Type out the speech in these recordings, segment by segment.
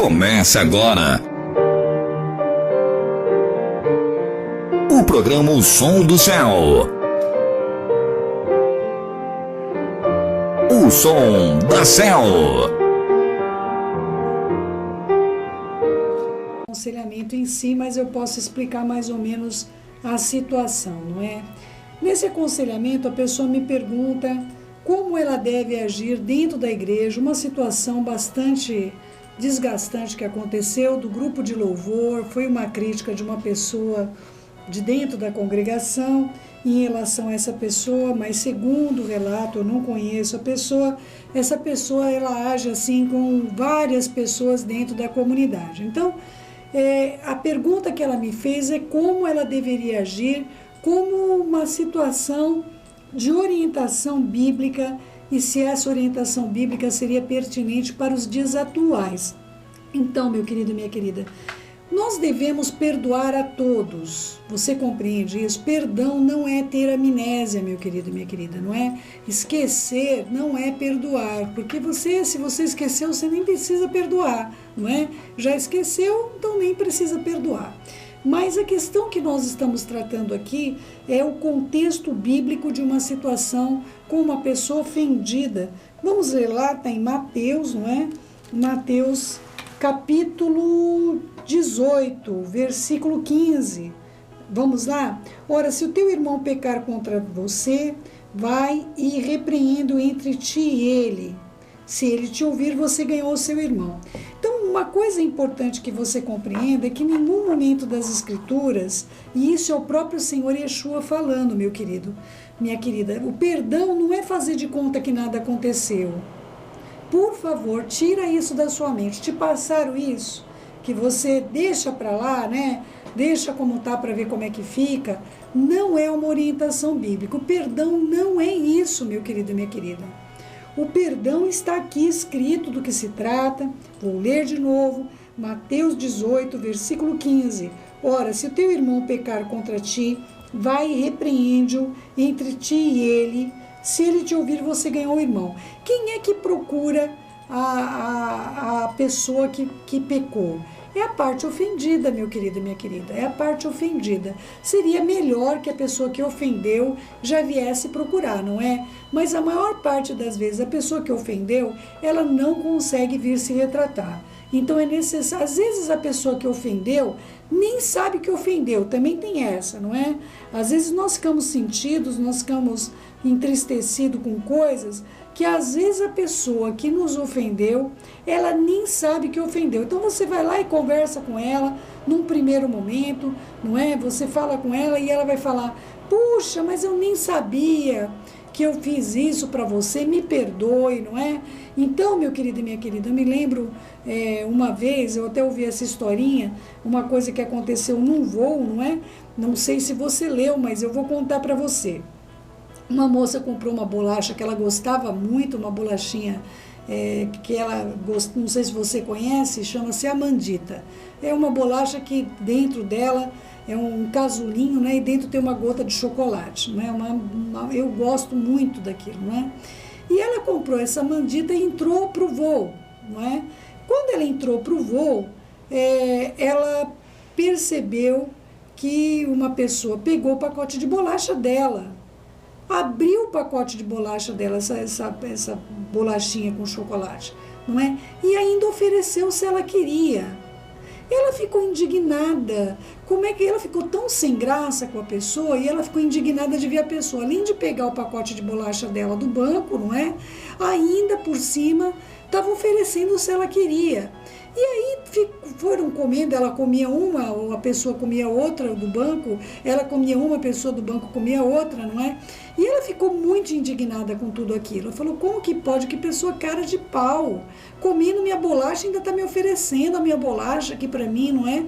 Começa agora o programa O Som do Céu. O Som da Céu. Aconselhamento em si, mas eu posso explicar mais ou menos a situação, não é? Nesse aconselhamento, a pessoa me pergunta como ela deve agir dentro da igreja, uma situação bastante desgastante que aconteceu do grupo de louvor, foi uma crítica de uma pessoa de dentro da congregação em relação a essa pessoa, mas segundo o relato, eu não conheço a pessoa, essa pessoa ela age assim com várias pessoas dentro da comunidade. Então, a pergunta que ela me fez é como ela deveria agir como uma situação de orientação bíblica e se essa orientação bíblica seria pertinente para os dias atuais. Então, meu querido e minha querida, nós devemos perdoar a todos. Você compreende isso? Perdão não é ter amnésia, meu querido e minha querida, não é? Esquecer não é perdoar, porque se você esqueceu, você nem precisa perdoar, não é? Já esqueceu, então nem precisa perdoar. Mas a questão que nós estamos tratando aqui é o contexto bíblico de uma situação com uma pessoa ofendida. Vamos ler lá, está em Mateus, não é? Mateus capítulo 18, versículo 15. Vamos lá? Ora, se o teu irmão pecar contra você, vai e repreende-o entre ti e ele. Se ele te ouvir, você ganhou o seu irmão. Então, uma coisa importante que você compreenda é que em nenhum momento das Escrituras, e isso é o próprio Senhor Yeshua falando, meu querido, minha querida, o perdão não é fazer de conta que nada aconteceu. Por favor, tira isso da sua mente. Te passaram isso, que você deixa para lá, né? Deixa como tá para ver como é que fica. Não é uma orientação bíblica. O perdão não é isso, meu querido e minha querida. O perdão está aqui escrito do que se trata. Vou ler de novo. Mateus 18, versículo 15. Ora, se o teu irmão pecar contra ti, vai e repreende-o entre ti e ele. Se ele te ouvir, você ganhou o irmão. Quem é que procura a pessoa que pecou? É a parte ofendida, meu querido e minha querida. É a parte ofendida. Seria melhor que a pessoa que ofendeu já viesse procurar, não é? Mas a maior parte das vezes, a pessoa que ofendeu, ela não consegue vir se retratar. Então é necessário, às vezes a pessoa que ofendeu nem sabe que ofendeu, também tem essa, não é? Às vezes nós ficamos sentidos, nós ficamos entristecidos com coisas que às vezes a pessoa que nos ofendeu, ela nem sabe que ofendeu. Então você vai lá e conversa com ela num primeiro momento, não é? Você fala com ela e ela vai falar, puxa, mas eu nem sabia que eu fiz isso para você, me perdoe, não é? Então, meu querido e minha querida, eu me lembro uma vez, eu até ouvi essa historinha, uma coisa que aconteceu num voo, não é? Não sei se você leu, mas eu vou contar para você. Uma moça comprou uma bolacha que ela gostava muito, uma bolachinha que ela, não sei se você conhece, chama-se Amandita. É uma bolacha que dentro dela é um casulinho, né? E dentro tem uma gota de chocolate, não é? Eu gosto muito daquilo, não é? E ela comprou essa Amandita e entrou para o voo, não é? Quando ela entrou para o voo, ela percebeu que uma pessoa pegou o pacote de bolacha dela, abriu o pacote de bolacha dela, essa bolachinha com chocolate, não é? E ainda ofereceu se ela queria. Ela ficou indignada. Como é que ela ficou tão sem graça com a pessoa e ela ficou indignada de ver a pessoa, além de pegar o pacote de bolacha dela do banco, não é? Ainda por cima, estava oferecendo se ela queria. E aí foram comendo, ela comia uma, ou a pessoa comia outra do banco, ela comia uma, a pessoa do banco comia outra, não é? E ela ficou muito indignada com tudo aquilo. Ela falou, como que pode? Que pessoa cara de pau, comendo minha bolacha, ainda está me oferecendo a minha bolacha aqui para mim, não é?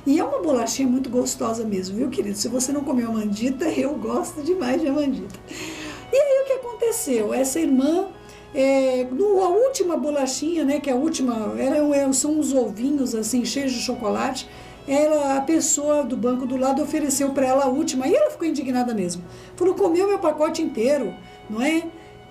E é uma bolachinha muito gostosa mesmo, viu, querido? Se você não comeu Amandita, eu gosto demais de Amandita. E aí o que aconteceu? Essa irmã... a última bolachinha, né, que a última, são uns ovinhos assim, cheios de chocolate, a pessoa do banco do lado ofereceu para ela a última, e ela ficou indignada mesmo. Falou, comeu meu pacote inteiro, não é?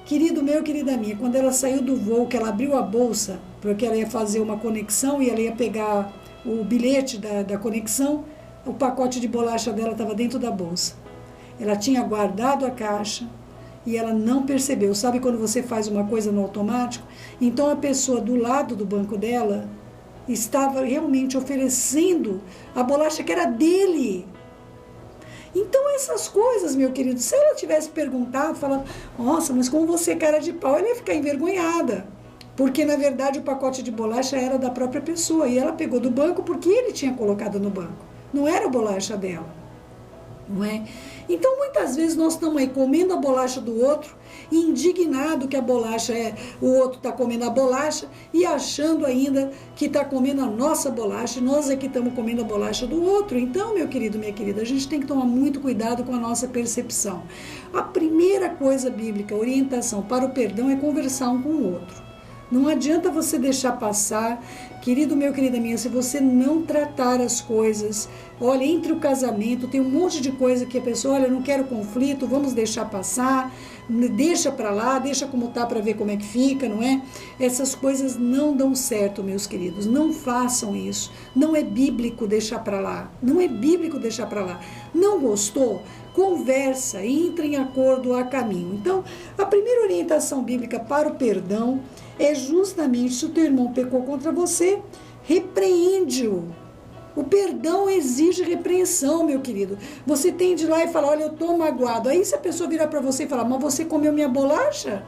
Querido meu, querida minha, quando ela saiu do voo, que ela abriu a bolsa, porque ela ia fazer uma conexão e ela ia pegar o bilhete da conexão, o pacote de bolacha dela estava dentro da bolsa. Ela tinha guardado a caixa e ela não percebeu. Sabe quando você faz uma coisa no automático? Então a pessoa do lado do banco dela estava realmente oferecendo a bolacha que era dele. Então essas coisas, meu querido, se ela tivesse perguntado, falando, nossa, mas como você é cara de pau, ela ia ficar envergonhada. Porque, na verdade, o pacote de bolacha era da própria pessoa. E ela pegou do banco porque ele tinha colocado no banco. Não era a bolacha dela. Não é? Então, muitas vezes, nós estamos aí comendo a bolacha do outro, indignado que a bolacha o outro está comendo a bolacha e achando ainda que está comendo a nossa bolacha, nós é que estamos comendo a bolacha do outro. Então, meu querido, minha querida, a gente tem que tomar muito cuidado com a nossa percepção. A primeira coisa bíblica, orientação para o perdão, é conversar um com o outro. Não adianta você deixar passar, querido meu, querida minha, se você não tratar as coisas. Olha, entre o casamento tem um monte de coisa que a pessoa, olha, eu não quero conflito, vamos deixar passar, deixa pra lá, deixa como tá para ver como é que fica, não é? Essas coisas não dão certo, meus queridos, não façam isso. Não é bíblico deixar pra lá, não é bíblico deixar pra lá. Não gostou? Conversa, entre em acordo a caminho. Então, a primeira orientação bíblica para o perdão é justamente se o teu irmão pecou contra você, repreende-o. O perdão exige repreensão, meu querido. Você tem de ir lá e falar, olha, eu estou magoado. Aí se a pessoa virar para você e falar, mas você comeu minha bolacha?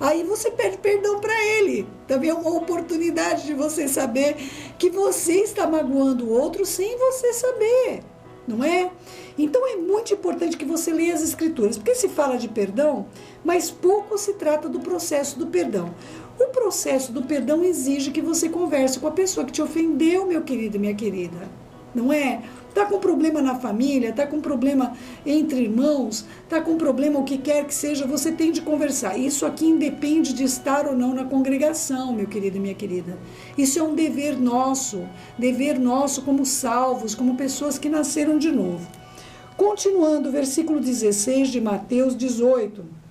Aí você pede perdão para ele. Também é uma oportunidade de você saber que você está magoando o outro sem você saber, não é? Então é muito importante que você leia as escrituras, porque se fala de perdão, mas pouco se trata do processo do perdão. O processo do perdão exige que você converse com a pessoa que te ofendeu, meu querido e minha querida, não é? Está com problema na família, está com problema entre irmãos, está com problema o que quer que seja, você tem de conversar. Isso aqui independe de estar ou não na congregação, meu querido e minha querida. Isso é um dever nosso como salvos, como pessoas que nasceram de novo. Continuando, versículo 16 de Mateus 18.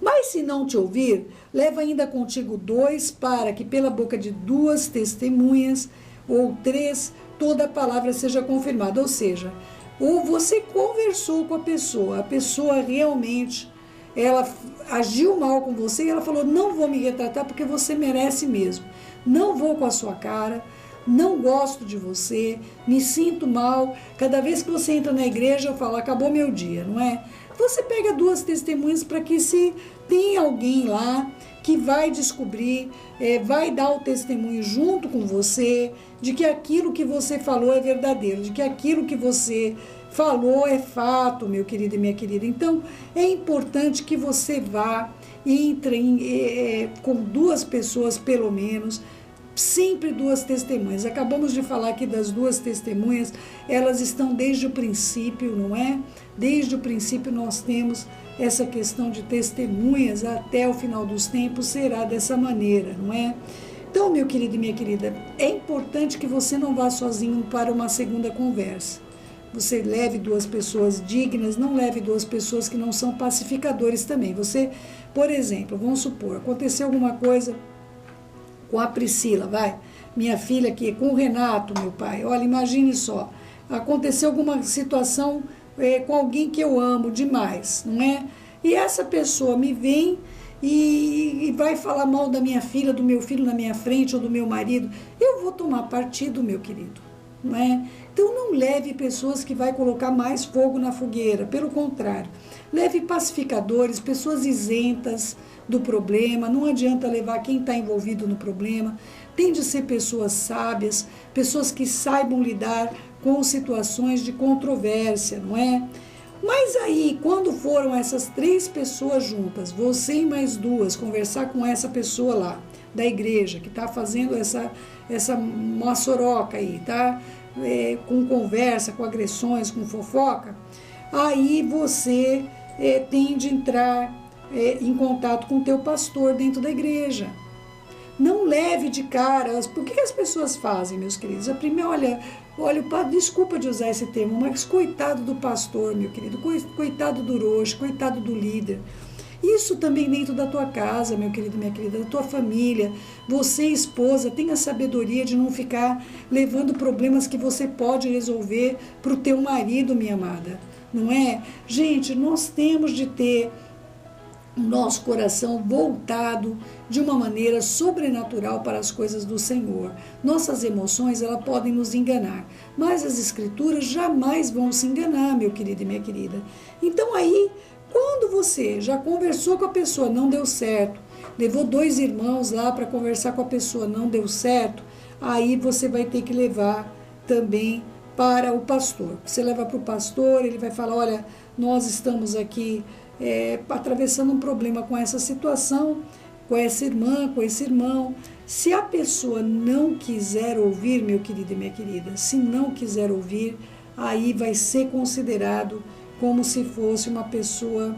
Mas se não te ouvir, leva ainda contigo 2, para que pela boca de 2 testemunhas ou 3, toda a palavra seja confirmada. Ou seja, ou você conversou com a pessoa realmente, ela agiu mal com você e ela falou, não vou me retratar porque você merece mesmo. Não vou com a sua cara, não gosto de você, me sinto mal. Cada vez que você entra na igreja, eu falo, acabou meu dia, não é? Você pega 2 testemunhas para que se tem alguém lá que vai descobrir, vai dar o testemunho junto com você, de que aquilo que você falou é verdadeiro, de que aquilo que você falou é fato, meu querido e minha querida. Então, é importante que você vá e entre com 2 pessoas, pelo menos, sempre 2 testemunhas. Acabamos de falar aqui das 2 testemunhas, elas estão desde o princípio, não é? Desde o princípio nós temos essa questão de testemunhas, até o final dos tempos será dessa maneira, não é? Então, meu querido e minha querida, é importante que você não vá sozinho para uma segunda conversa. Você leve 2 pessoas dignas, não leve 2 pessoas que não são pacificadores também. Você, por exemplo, vamos supor, aconteceu alguma coisa com a Priscila, minha filha aqui, com o Renato, meu pai. Olha, imagine só, aconteceu alguma situação com alguém que eu amo demais, não é? E essa pessoa me vem e vai falar mal da minha filha, do meu filho na minha frente ou do meu marido. Eu vou tomar partido, meu querido, não é? Então não leve pessoas que vai colocar mais fogo na fogueira, pelo contrário. Leve pacificadores, pessoas isentas do problema, não adianta levar quem está envolvido no problema. Tem de ser pessoas sábias, pessoas que saibam lidar com situações de controvérsia, não é? Mas aí, quando foram essas 3 pessoas juntas, você e mais 2, conversar com essa pessoa lá, da igreja, que está fazendo essa moçoroca aí, tá? Com conversa, com agressões, com fofoca, aí você tem de entrar em contato com o teu pastor dentro da igreja. Não leve de cara. Por que as pessoas fazem, meus queridos? A primeira, olha, desculpa de usar esse termo, mas coitado do pastor, meu querido, coitado do roxo, coitado do líder. Isso também dentro da tua casa, meu querido e minha querida, da tua família. Você, esposa, tenha a sabedoria de não ficar levando problemas que você pode resolver para o teu marido, minha amada. Não é? Gente, nós temos de ter o nosso coração voltado de uma maneira sobrenatural para as coisas do Senhor. Nossas emoções, elas podem nos enganar, mas as Escrituras jamais vão se enganar, meu querido e minha querida. Então aí, quando você já conversou com a pessoa, não deu certo, levou 2 irmãos lá para conversar com a pessoa, não deu certo, aí você vai ter que levar também para o pastor. Você leva para o pastor, ele vai falar, olha, nós estamos aqui atravessando um problema com essa situação, com essa irmã, com esse irmão. Se a pessoa não quiser ouvir, meu querido e minha querida, se não quiser ouvir, aí vai ser considerado como se fosse uma pessoa.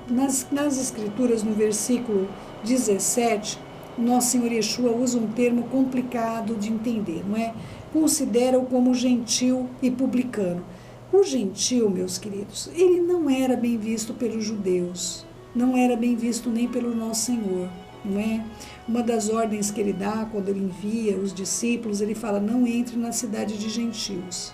Nas Escrituras, no versículo 17, Nosso Senhor Yeshua usa um termo complicado de entender, não é? Considera-o como gentil e publicano. O gentil, meus queridos, ele não era bem visto pelos judeus, não era bem visto nem pelo nosso Senhor, não é? Uma das ordens que ele dá, quando ele envia os discípulos, ele fala, não entre na cidade de gentios,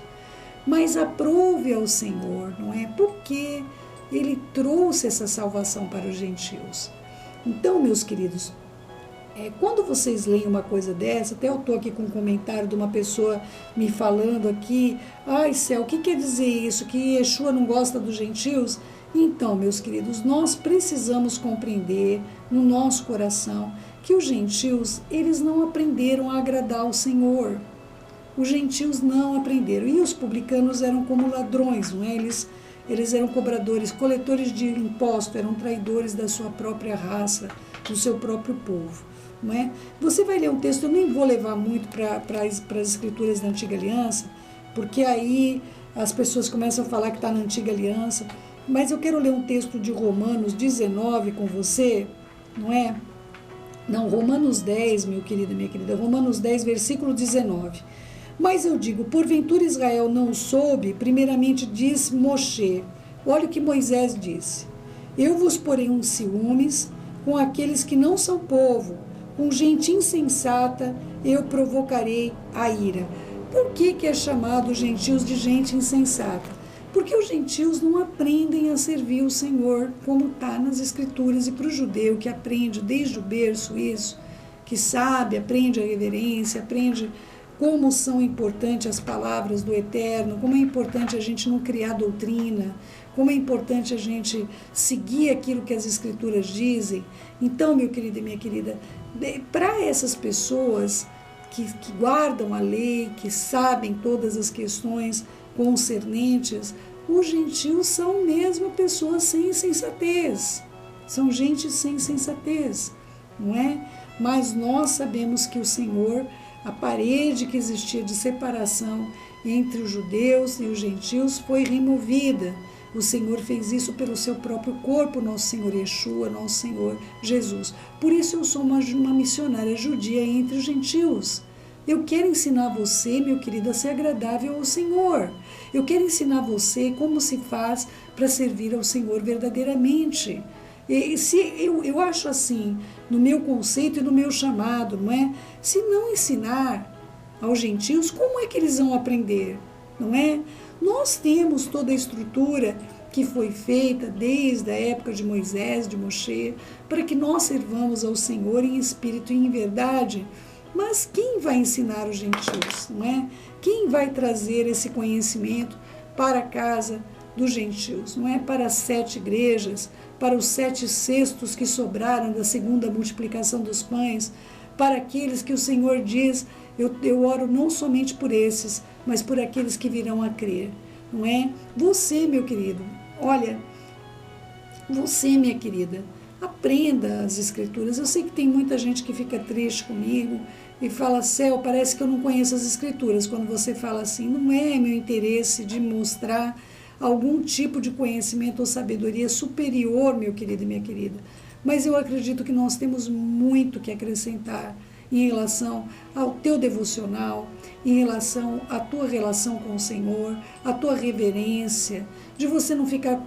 mas aprove ao Senhor, não é? Porque ele trouxe essa salvação para os gentios. Então, meus queridos, quando vocês leem uma coisa dessa, até eu estou aqui com um comentário de uma pessoa me falando aqui, ai céu, o que quer dizer isso? Que Yeshua não gosta dos gentios? Então, meus queridos, nós precisamos compreender no nosso coração que os gentios, eles não aprenderam a agradar ao Senhor. Os gentios não aprenderam. E os publicanos eram como ladrões, não é? Eles eram cobradores, coletores de imposto, eram traidores da sua própria raça, do seu próprio povo. Não é? Você vai ler um texto, eu nem vou levar muito para as Escrituras da Antiga Aliança, porque aí as pessoas começam a falar que está na Antiga Aliança, mas eu quero ler um texto de Romanos 19 com você, não é? Não, Romanos 10, meu querido e minha querida, Romanos 10, versículo 19. Mas eu digo, porventura Israel não soube, primeiramente diz Moshe, olha o que Moisés disse, eu vos porei uns ciúmes com aqueles que não são povo, com gente insensata eu provocarei a ira. Por que é chamado os gentios de gente insensata? Porque os gentios não aprendem a servir o Senhor, como está nas Escrituras, e para o judeu que aprende desde o berço isso, que sabe, aprende a reverência, aprende como são importantes as palavras do Eterno, como é importante a gente não criar doutrina, como é importante a gente seguir aquilo que as Escrituras dizem. Então, meu querido e minha querida, para essas pessoas que guardam a lei, que sabem todas as questões concernentes, os gentios são mesmo pessoas sem sensatez, são gente sem sensatez, não é? Mas nós sabemos que o Senhor, a parede que existia de separação entre os judeus e os gentios foi removida. O Senhor fez isso pelo seu próprio corpo, nosso Senhor Yeshua, nosso Senhor Jesus. Por isso eu sou uma missionária judia entre os gentios. Eu quero ensinar você, meu querido, a ser agradável ao Senhor. Eu quero ensinar você como se faz para servir ao Senhor verdadeiramente. Eu acho assim, no meu conceito e no meu chamado, não é? Se não ensinar aos gentios, como é que eles vão aprender, não é? Nós temos toda a estrutura que foi feita desde a época de Moisés, de Moshe, para que nós servamos ao Senhor em espírito e em verdade. Mas quem vai ensinar os gentios, não é? Quem vai trazer esse conhecimento para a casa dos gentios, não é? Para as 7 igrejas, para os 7 cestos que sobraram da segunda multiplicação dos pães, para aqueles que o Senhor diz, eu oro não somente por esses, mas por aqueles que virão a crer, não é? Você, meu querido, olha, você, minha querida, aprenda as Escrituras. Eu sei que tem muita gente que fica triste comigo e fala, Céu, parece que eu não conheço as Escrituras. Quando você fala assim, não é meu interesse de mostrar algum tipo de conhecimento ou sabedoria superior, meu querido e minha querida, mas eu acredito que nós temos muito que acrescentar em relação ao teu devocional, em relação à tua relação com o Senhor, a tua reverência, de você não ficar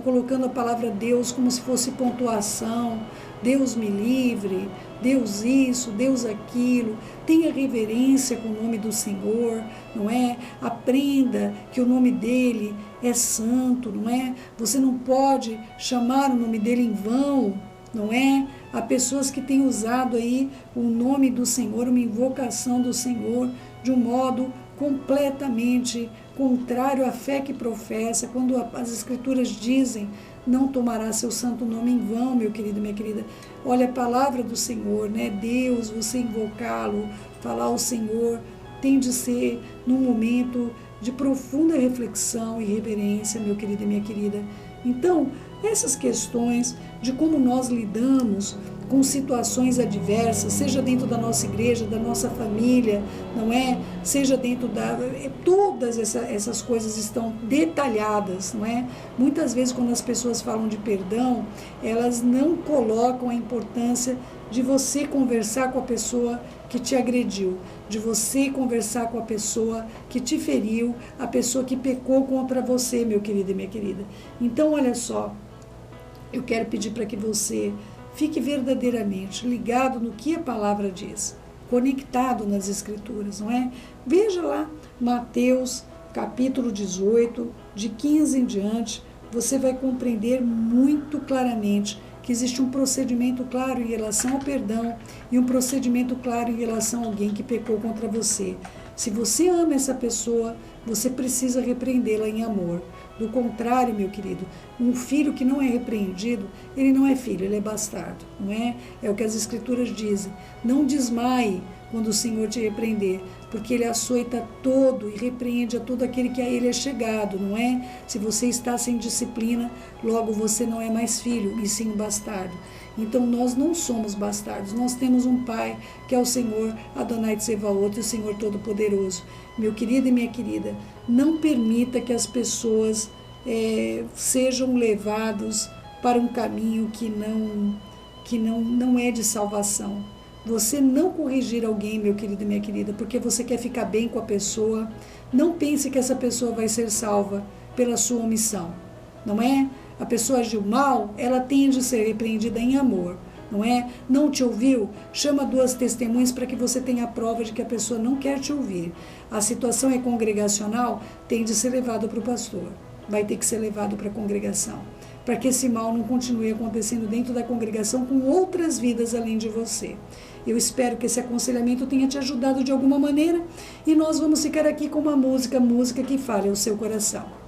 colocando a palavra Deus como se fosse pontuação, Deus me livre, Deus isso, Deus aquilo. Tenha reverência com o nome do Senhor, não é? Aprenda que o nome dele é santo, não é? Você não pode chamar o nome dele em vão, não é? Há pessoas que têm usado aí o nome do Senhor, uma invocação do Senhor, de um modo completamente contrário à fé que professa, quando as Escrituras dizem: não tomará seu santo nome em vão, meu querido, minha querida. Olha a palavra do Senhor, né? Deus, você invocá-lo, falar ao Senhor, tem de ser num momento de profunda reflexão e reverência, meu querido e minha querida. Então, essas questões de como nós lidamos com situações adversas, seja dentro da nossa igreja, da nossa família, não é? Seja dentro da... Todas essas coisas estão detalhadas, não é? Muitas vezes, quando as pessoas falam de perdão, elas não colocam a importância de você conversar com a pessoa que te agrediu, de você conversar com a pessoa que te feriu, a pessoa que pecou contra você, meu querido e minha querida. Então, olha só, eu quero pedir para que você fique verdadeiramente ligado no que a palavra diz, conectado nas Escrituras, não é? Veja lá, Mateus, capítulo 18, de 15 em diante, você vai compreender muito claramente que existe um procedimento claro em relação ao perdão e um procedimento claro em relação a alguém que pecou contra você. Se você ama essa pessoa, você precisa repreendê-la em amor. Do contrário, meu querido, um filho que não é repreendido, ele não é filho, ele é bastardo, não é? É o que as Escrituras dizem. Não desmaie quando o Senhor te repreender, porque ele açoita todo e repreende a todo aquele que a ele é chegado, não é? Se você está sem disciplina, logo você não é mais filho, e sim um bastardo. Então nós não somos bastardos, nós temos um Pai, que é o Senhor Adonai Tsevaot, o Senhor Todo-Poderoso. Meu querido e minha querida, não permita que as pessoas sejam levados para um caminho que não é de salvação. Você não corrigir alguém, meu querido e minha querida, porque você quer ficar bem com a pessoa, não pense que essa pessoa vai ser salva pela sua omissão, não é? A pessoa agiu mal, ela tende a ser repreendida em amor, não é? Não te ouviu? Chama 2 testemunhas para que você tenha a prova de que a pessoa não quer te ouvir. A situação é congregacional, tem de ser levado para o pastor, vai ter que ser levado para a congregação, para que esse mal não continue acontecendo dentro da congregação com outras vidas além de você. Eu espero que esse aconselhamento tenha te ajudado de alguma maneira e nós vamos ficar aqui com uma música que fale ao seu coração.